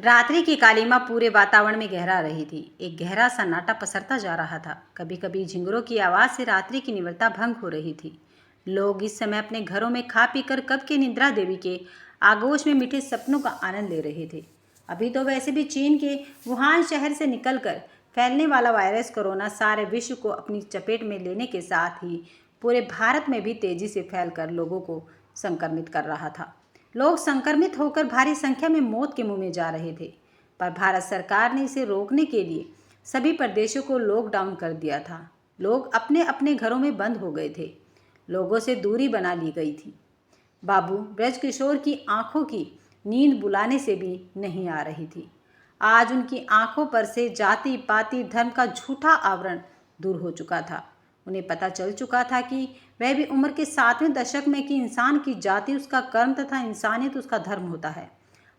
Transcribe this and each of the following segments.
रात्रि की कालीमा पूरे वातावरण में गहरा रही थी। एक गहरा सन्नाटा पसरता जा रहा था। कभी कभी झिंगुरों की आवाज़ से रात्रि की निवृत्ता भंग हो रही थी। लोग इस समय अपने घरों में खा पीकर कब के निद्रा देवी के आगोश में मीठे सपनों का आनंद ले रहे थे। अभी तो वैसे भी चीन के वुहान शहर से निकलकर फैलने वाला वायरस कोरोना सारे विश्व को अपनी चपेट में लेने के साथ ही पूरे भारत में भी तेजी से फैलकर लोगों को संक्रमित कर रहा था। लोग संक्रमित होकर भारी संख्या में मौत के मुंह में जा रहे थे, पर भारत सरकार ने इसे रोकने के लिए सभी प्रदेशों को लॉकडाउन कर दिया था। लोग अपने अपने घरों में बंद हो गए थे। लोगों से दूरी बना ली गई थी। बाबू ब्रजकिशोर की आंखों की नींद बुलाने से भी नहीं आ रही थी। आज उनकी आंखों पर से जाति पाति धर्म का झूठा आवरण दूर हो चुका था। उन्हें पता चल चुका था कि वह भी उम्र के 7वें दशक में कि इंसान की जाति उसका कर्म तथा इंसानियत उसका धर्म होता है।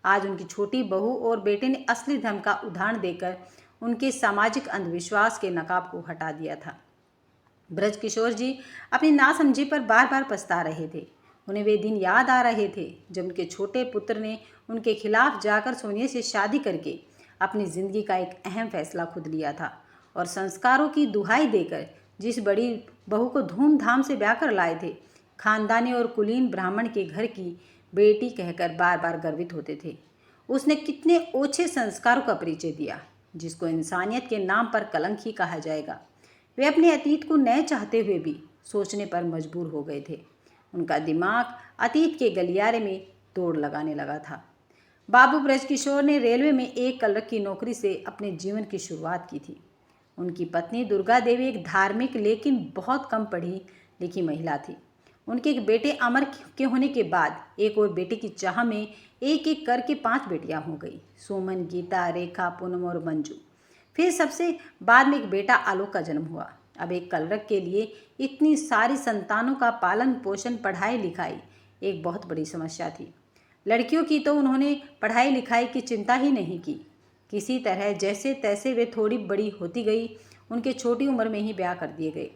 आज उनकी छोटी बहू और बेटे ने असली धर्म का उदाहरण देकर उनके सामाजिक अंधविश्वास के नकाब को हटा दिया था। ब्रजकिशोर जी अपनी नासमझी पर बार बार पछता रहे थे। उन्हें वे दिन याद आ रहे थे जब उनके छोटे पुत्र ने उनके खिलाफ जाकर सोनिया से शादी करके अपनी ज़िंदगी का एक अहम फैसला खुद लिया था और संस्कारों की दुहाई देकर जिस बड़ी बहू को धूमधाम से ब्याह कर लाए थे, खानदानी और कुलीन ब्राह्मण के घर की बेटी कहकर बार बार गर्वित होते थे। उसने कितने ओछे संस्कारों का परिचय दिया जिसको इंसानियत के नाम पर कलंक ही कहा जाएगा। वे अपने अतीत को न चाहते हुए भी सोचने पर मजबूर हो गए थे। उनका दिमाग अतीत के गलियारे में दौड़ लगाने लगा था। बाबू ब्रजकिशोर ने रेलवे में एक क्लर्क की नौकरी से अपने जीवन की शुरुआत की थी। उनकी पत्नी दुर्गा देवी एक धार्मिक लेकिन बहुत कम पढ़ी लिखी महिला थी। उनके एक बेटे अमर के होने के बाद एक और बेटे की चाह में एक एक करके 5 बेटियां हो गई। सुमन, गीता, रेखा, पूनम और मंजू। फिर सबसे बाद में एक बेटा आलोक का जन्म हुआ। अब एक क्लर्क के लिए इतनी सारी संतानों का पालन पोषण पढ़ाई लिखाई एक बहुत बड़ी समस्या थी। लड़कियों की तो उन्होंने पढ़ाई लिखाई की चिंता ही नहीं की। किसी तरह जैसे तैसे वे थोड़ी बड़ी होती गई, उनके छोटी उम्र में ही ब्याह कर दिए गए।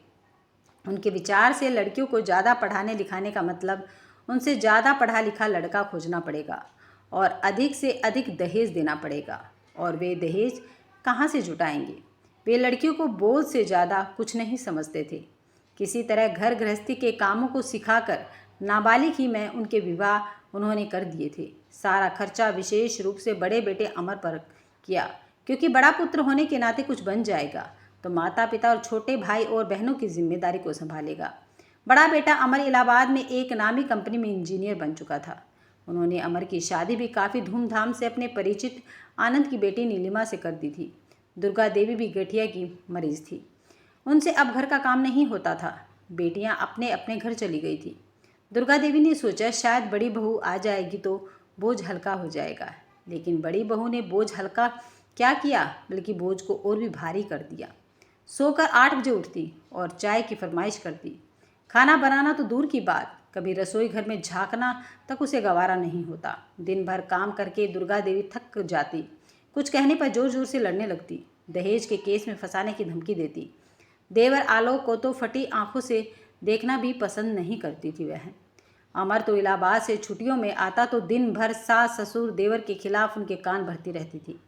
उनके विचार से लड़कियों को ज़्यादा पढ़ाने लिखाने का मतलब उनसे ज़्यादा पढ़ा लिखा लड़का खोजना पड़ेगा और अधिक से अधिक दहेज देना पड़ेगा। और वे दहेज कहाँ से जुटाएंगे? वे लड़कियों को बोझ से ज़्यादा कुछ नहीं समझते थे। किसी तरह घर गृहस्थी के कामों को सिखाकर नाबालिग ही में उनके विवाह उन्होंने कर दिए थे। सारा खर्चा विशेष रूप से बड़े बेटे अमर पर किया, क्योंकि बड़ा पुत्र होने के नाते कुछ बन जाएगा तो माता पिता और छोटे भाई और बहनों की जिम्मेदारी को संभालेगा। बड़ा बेटा अमर इलाहाबाद में एक नामी कंपनी में इंजीनियर बन चुका था। उन्होंने अमर की शादी भी काफ़ी धूमधाम से अपने परिचित आनंद की बेटी नीलिमा से कर दी थी। दुर्गा देवी भी गठिया की मरीज थी। उनसे अब घर का काम नहीं होता था। बेटियां अपने अपने घर चली गई थी। दुर्गा देवी ने सोचा शायद बड़ी बहू आ जाएगी तो बोझ हल्का हो जाएगा, लेकिन बड़ी बहू ने बोझ हल्का क्या किया बल्कि बोझ को और भी भारी कर दिया। सोकर 8 बजे उठती और चाय की फरमाइश करती। खाना बनाना तो दूर की बात, कभी रसोई घर में झांकना तक उसे गवारा नहीं होता। दिन भर काम करके दुर्गा देवी थक जाती। कुछ कहने पर जोर जोर से लड़ने लगती। दहेज के केस में फंसाने की धमकी देती। देवर आलोक को तो फटी आंखों से देखना भी पसंद नहीं करती थी वह। अमर तो इलाहाबाद से छुट्टियों में आता तो दिन भर सास ससुर देवर के खिलाफ उनके कान भरती रहती थी।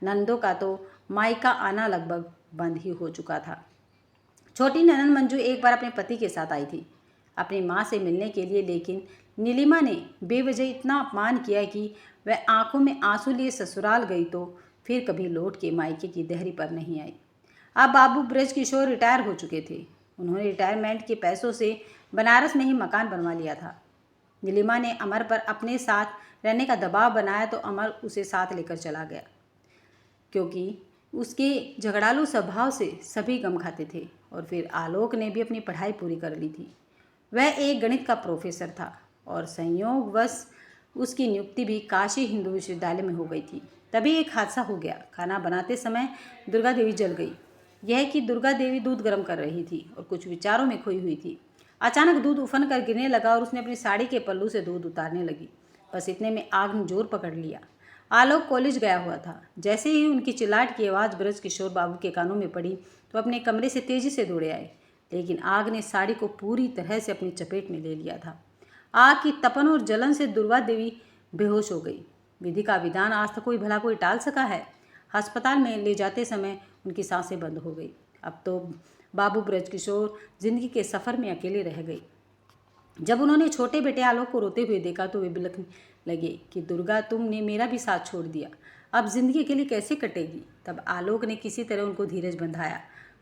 नंदों का तो मायका आना लगभग बंद ही हो चुका था। छोटी ननंद मंजू एक बार अपने पति के साथ आई थी अपनी माँ से मिलने के लिए, लेकिन नीलिमा ने बेवजह इतना अपमान किया कि वह आंखों में आंसू लिए ससुराल गई तो फिर कभी लौट के मायके की देहरी पर नहीं आई। अब बाबू ब्रजकिशोर रिटायर हो चुके थे। उन्होंने रिटायरमेंट के पैसों से बनारस में ही मकान बनवा लिया था। नीलिमा ने अमर पर अपने साथ रहने का दबाव बनाया तो अमर उसे साथ लेकर चला गया, क्योंकि उसके झगड़ालू स्वभाव से सभी गम खाते थे। और फिर आलोक ने भी अपनी पढ़ाई पूरी कर ली थी। वह एक गणित का प्रोफेसर था और संयोगवश उसकी नियुक्ति भी काशी हिंदू विश्वविद्यालय में हो गई थी। तभी एक हादसा हो गया। खाना बनाते समय दुर्गा देवी जल गई। यह कि दुर्गा देवी दूध गर्म कर रही थी और कुछ विचारों में खोई हुई थी। अचानक दूध उफन कर गिरने लगा और उसने अपनी साड़ी के पल्लू से दूध उतारने लगी। बस इतने में आग ने जोर पकड़ लिया। आलोक कॉलेज गया हुआ था। जैसे ही उनकी चिल्लाहट की आवाज़ ब्रजकिशोर बाबू के कानों में पड़ी तो अपने कमरे से तेजी से दौड़े आए, लेकिन आग ने साड़ी को पूरी तरह से अपनी चपेट में ले लिया था। आग की तपन और जलन से दुर्गा देवी बेहोश हो गई। विधि का विधान आज तक कोई भला कोई टाल सका है। अस्पताल में ले जाते समय उनकी सांसें बंद हो गई। अब तो बाबू ब्रजकिशोर जिंदगी के सफ़र में अकेले रह गए। जब उन्होंने छोटे बेटे आलोक को रोते हुए देखा तो वे बिलखने लगे कि दुर्गा, तुमने मेरा भी साथ छोड़ दिया, अब जिंदगी अकेली कैसे कटेगी। तब आलोक ने किसी तरह उनको धीरज बंधाया।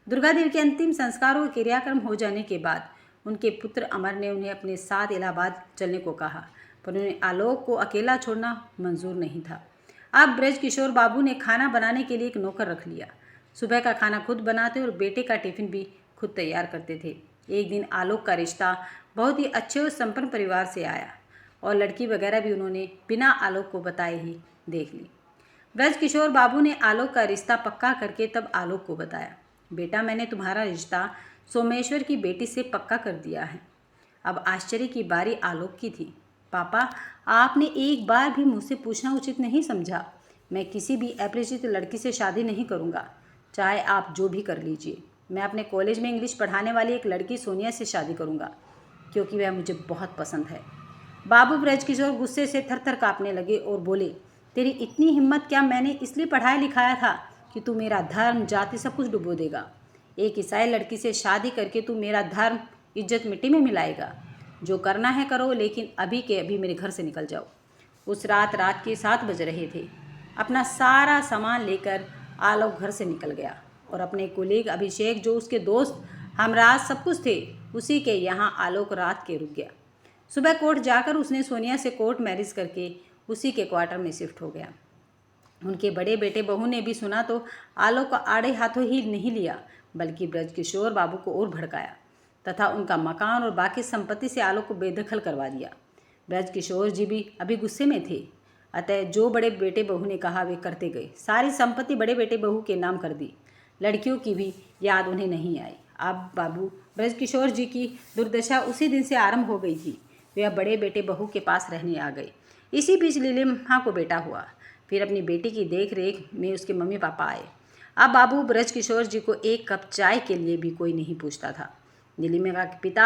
दुर्गा देवी के अंतिम संस्कारों का क्रियाक्रम हो जाने के बाद उनके पुत्र अमर ने उन्हें अपने साथ इलाहाबाद चलने को कहा, पर उन्हें आलोक को अकेला छोड़ना मंजूर नहीं था। अब ब्रजकिशोर बाबू ने खाना बनाने के लिए एक नौकर रख लिया। सुबह का खाना खुद बनाते और बेटे का टिफिन भी खुद तैयार करते थे। एक दिन आलोक का रिश्ता बहुत ही अच्छे और संपन्न परिवार से आया और लड़की वगैरह भी उन्होंने बिना आलोक को बताए ही देख ली। ब्रजकिशोर बाबू ने आलोक का रिश्ता पक्का करके तब आलोक को बताया, बेटा, मैंने तुम्हारा रिश्ता सोमेश्वर की बेटी से पक्का कर दिया है। अब आश्चर्य की बारी आलोक की थी। पापा, आपने एक बार भी मुझसे पूछना उचित नहीं समझा। मैं किसी भी अपरिचित लड़की से शादी नहीं करूँगा, चाहे आप जो भी कर लीजिए। मैं अपने कॉलेज में इंग्लिश पढ़ाने वाली एक लड़की सोनिया से शादी करूँगा, क्योंकि वह मुझे बहुत पसंद है। बाबू ब्रजकिशोर गुस्से से थर-थर काँपने लगे और बोले, तेरी इतनी हिम्मत, क्या मैंने इसलिए पढ़ाया लिखाया था कि तू मेरा धर्म, जाति सब कुछ डुबो देगा। एक ईसाई लड़की से शादी करके तू मेरा धर्म, इज्जत मिट्टी में मिलाएगा। जो करना है करो, लेकिन अभी के अभी मेरे घर से निकल जाओ। उस रात के 7 बज रहे थे। अपना सारा सामान लेकर आलोक घर से निकल गया और अपने कुलीग अभिषेक, जो उसके दोस्त हमराज सब कुछ थे, उसी के यहाँ आलोक रात के रुक गया। सुबह कोर्ट जाकर उसने सोनिया से कोर्ट मैरिज करके उसी के क्वार्टर में शिफ्ट हो गया। उनके बड़े बेटे बहू ने भी सुना तो आलोक को आड़े हाथों ही नहीं लिया, बल्कि ब्रजकिशोर बाबू को और भड़काया तथा उनका मकान और बाकी संपत्ति से आलोक को बेदखल करवा दिया। ब्रजकिशोर जी भी अभी गुस्से में थे, अतः जो बड़े बेटे बहू ने कहा वे करते गए। सारी संपत्ति बड़े बेटे बहू के नाम कर दी। लड़कियों की भी याद उन्हें नहीं आई। अब बाबू ब्रजकिशोर जी की दुर्दशा उसी दिन से आरंभ हो गई थी। वे अब बड़े बेटे बहू के पास रहने आ गए। इसी बीच नीलिमा को बेटा हुआ। फिर अपनी बेटी की देख रेख में उसके मम्मी पापा आए। अब बाबू ब्रजकिशोर जी को एक कप चाय के लिए भी कोई नहीं पूछता था। नीलिमा के पिता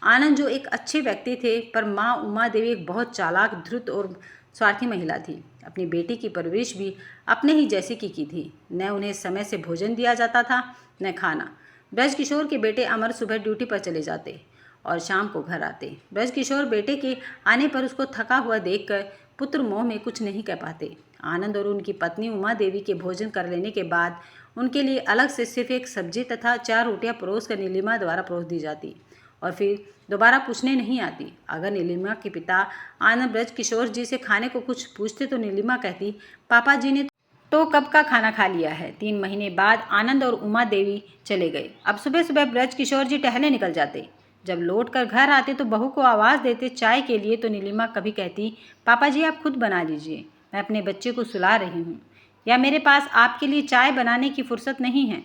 आनंद, जो एक अच्छे व्यक्ति थे, पर माँ उमा देवी एक बहुत चालाक, धूर्त और स्वार्थी महिला थी। अपनी बेटी की परवरिश भी अपने ही जैसे की थी। न उन्हें समय से भोजन दिया जाता था, न खाना। ब्रजकिशोर के बेटे अमर सुबह ड्यूटी पर चले जाते और शाम को घर आते। ब्रजकिशोर बेटे के आने पर उसको थका हुआ देखकर पुत्र मोह में कुछ नहीं कह पाते। आनंद और उनकी पत्नी उमा देवी के भोजन कर लेने के बाद उनके लिए अलग से सिर्फ एक सब्जी तथा 4 रोटियां परोस कर नीलिमा द्वारा परोस दी जाती और फिर दोबारा पूछने नहीं आती। अगर नीलिमा के पिता आनंद ब्रजकिशोर जी से खाने को कुछ पूछते तो नीलिमा कहती, पापा जी ने तो कब का खाना खा लिया है। 3 महीने बाद आनंद और उमा देवी चले गए। अब सुबह सुबह ब्रजकिशोर जी टहलने निकल जाते। जब लौट कर घर आते तो बहू को आवाज़ देते चाय के लिए, तो नीलिमा कभी कहती, पापा जी आप खुद बना लीजिए, मैं अपने बच्चे को सुला रही हूँ, या मेरे पास आपके लिए चाय बनाने की फुर्सत नहीं है।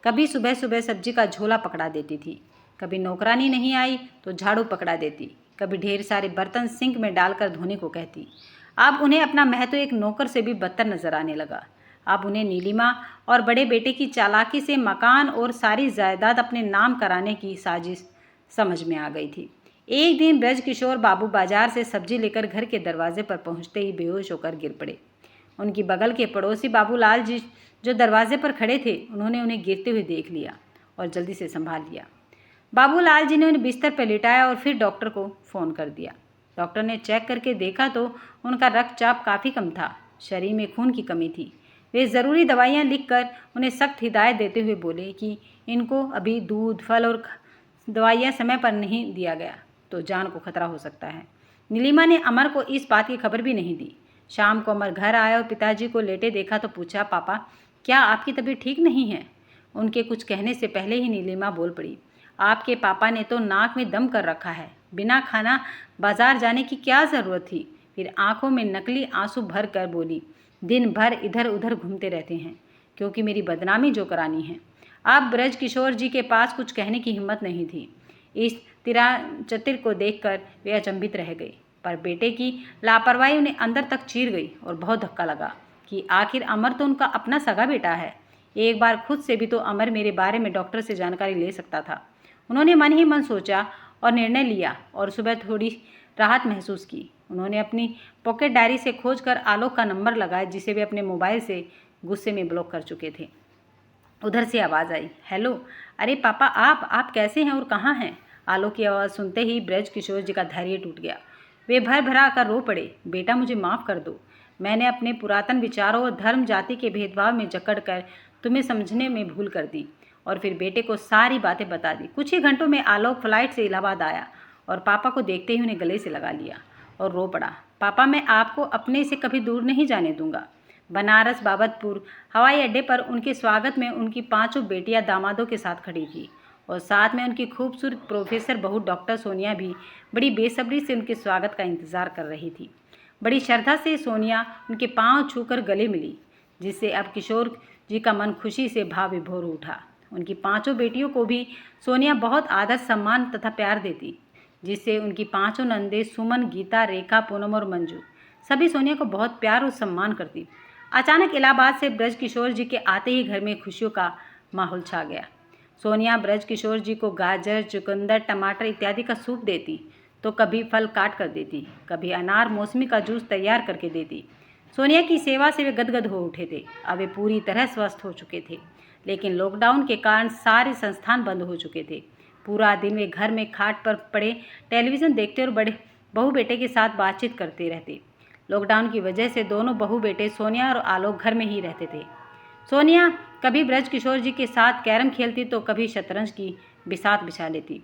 कभी सुबह सुबह सब्जी का झोला पकड़ा देती थी। कभी नौकरानी नहीं आई तो झाड़ू पकड़ा देती। कभी ढेर सारे बर्तन सिंक में डालकर धोने को कहती। अब उन्हें अपना महत्व एक नौकर से भी बदतर नजर आने लगा। अब उन्हें नीलिमा और बड़े बेटे की चालाकी से मकान और सारी जायदाद अपने नाम कराने की साजिश समझ में आ गई थी। एक दिन ब्रजकिशोर बाबू बाजार से सब्जी लेकर घर के दरवाजे पर पहुंचते ही बेहोश होकर गिर पड़े। उनकी बगल के पड़ोसी बाबूलाल जी, जो दरवाजे पर खड़े थे, उन्होंने उन्हें गिरते हुए देख लिया और जल्दी से संभाल लिया। बाबूलाल जी ने उन्हें बिस्तर पर लिटाया और फिर डॉक्टर को फ़ोन कर दिया। डॉक्टर ने चेक करके देखा तो उनका रक्तचाप काफ़ी कम था, शरीर में खून की कमी थी। वे ज़रूरी दवाइयाँ लिखकर उन्हें सख्त हिदायत देते हुए बोले कि इनको अभी दूध, फल और दवाइयाँ समय पर नहीं दिया गया तो जान को खतरा हो सकता है। नीलिमा ने अमर को इस बात की खबर भी नहीं दी। शाम को अमर घर आया और पिताजी को लेटे देखा तो पूछा, पापा क्या आपकी तबीयत ठीक नहीं है? उनके कुछ कहने से पहले ही नीलिमा बोल पड़ी, आपके पापा ने तो नाक में दम कर रखा है, बिना खाना बाजार जाने की क्या ज़रूरत थी। फिर आंखों में नकली आंसू भर कर बोली, दिन भर इधर उधर घूमते रहते हैं क्योंकि मेरी बदनामी जो करानी है। अब ब्रजकिशोर जी के पास कुछ कहने की हिम्मत नहीं थी। इस तिराचतिर को देखकर वे अचंभित रह गए, पर बेटे की लापरवाही उन्हें अंदर तक चीर गई और बहुत धक्का लगा कि आखिर अमर तो उनका अपना सगा बेटा है। एक बार खुद से भी तो अमर मेरे बारे में डॉक्टर से जानकारी ले सकता था। उन्होंने मन ही मन सोचा और निर्णय लिया और सुबह थोड़ी राहत महसूस की। उन्होंने अपनी पॉकेट डायरी से खोजकर आलोक का नंबर लगाया, जिसे वे अपने मोबाइल से गुस्से में ब्लॉक कर चुके थे। उधर से आवाज़ आई, हेलो, अरे पापा, आप कैसे हैं और कहाँ हैं? आलोक की आवाज़ सुनते ही ब्रज किशोर जी का धैर्य टूट गया। वे भर भरा कर रो पड़े, बेटा मुझे माफ़ कर दो। मैंने अपने पुरातन विचारों और धर्म जाति के भेदभाव में जकड़ कर तुम्हें समझने में भूल कर दी और फिर बेटे को सारी बातें बता दी। कुछ ही घंटों में आलोक फ्लाइट से इलाहाबाद आया और पापा को देखते ही उन्हें गले से लगा लिया और रो पड़ा। पापा, मैं आपको अपने से कभी दूर नहीं जाने दूंगा। बनारस बाबतपुर हवाई अड्डे पर उनके स्वागत में उनकी 5 बेटियां दामादों के साथ खड़ी थी और साथ में उनकी खूबसूरत प्रोफेसर बहू डॉक्टर सोनिया भी बड़ी बेसब्री से उनके स्वागत का इंतज़ार कर रही थी। बड़ी श्रद्धा से सोनिया उनके पांव छूकर गले मिली, जिससे अब किशोर जी का मन खुशी से भाव विभोर उठा। उनकी 5 बेटियों को भी सोनिया बहुत आदर, सम्मान तथा प्यार देती, जिससे उनकी 5 नंदे सुमन, गीता, रेखा, पूनम और मंजू सभी सोनिया को बहुत प्यार और सम्मान करती। अचानक इलाहाबाद से ब्रज किशोर जी के आते ही घर में खुशियों का माहौल छा गया। सोनिया ब्रज किशोर जी को गाजर, चुकंदर, टमाटर इत्यादि का सूप देती, तो कभी फल काट कर देती, कभी अनार, मौसमी का जूस तैयार करके देती। सोनिया की सेवा से वे गदगद हो उठे थे। अब वे पूरी तरह स्वस्थ हो चुके थे, लेकिन लॉकडाउन के कारण सारे संस्थान बंद हो चुके थे। पूरा दिन वे घर में खाट पर पड़े टेलीविज़न देखते और बड़े बहू बेटे के साथ बातचीत करते रहते। लॉकडाउन की वजह से दोनों बहू बेटे सोनिया और आलोक घर में ही रहते थे। सोनिया कभी ब्रज किशोर जी के साथ कैरम खेलती तो कभी शतरंज की बिसात बिछा लेती।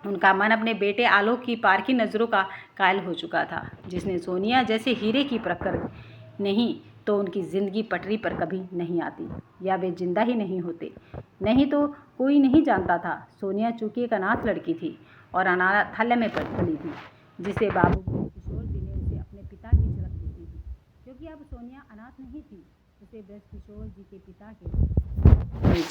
उनका मन अपने बेटे आलोक की पारखी नज़रों का कायल हो चुका था, जिसने सोनिया जैसे हीरे की परख कर नहीं तो उनकी ज़िंदगी पटरी पर कभी नहीं आती या वे जिंदा ही नहीं होते। नहीं तो कोई नहीं जानता था। सोनिया चूँकि एक अनाथ लड़की थी और अनाथालय में पली थी, जिसे बाबू किशोर जी ने उसे अपने पिता की झलक देती थी। क्योंकि अब सोनिया अनाथ नहीं थी, उसे ब्रज किशोर जी के पिता के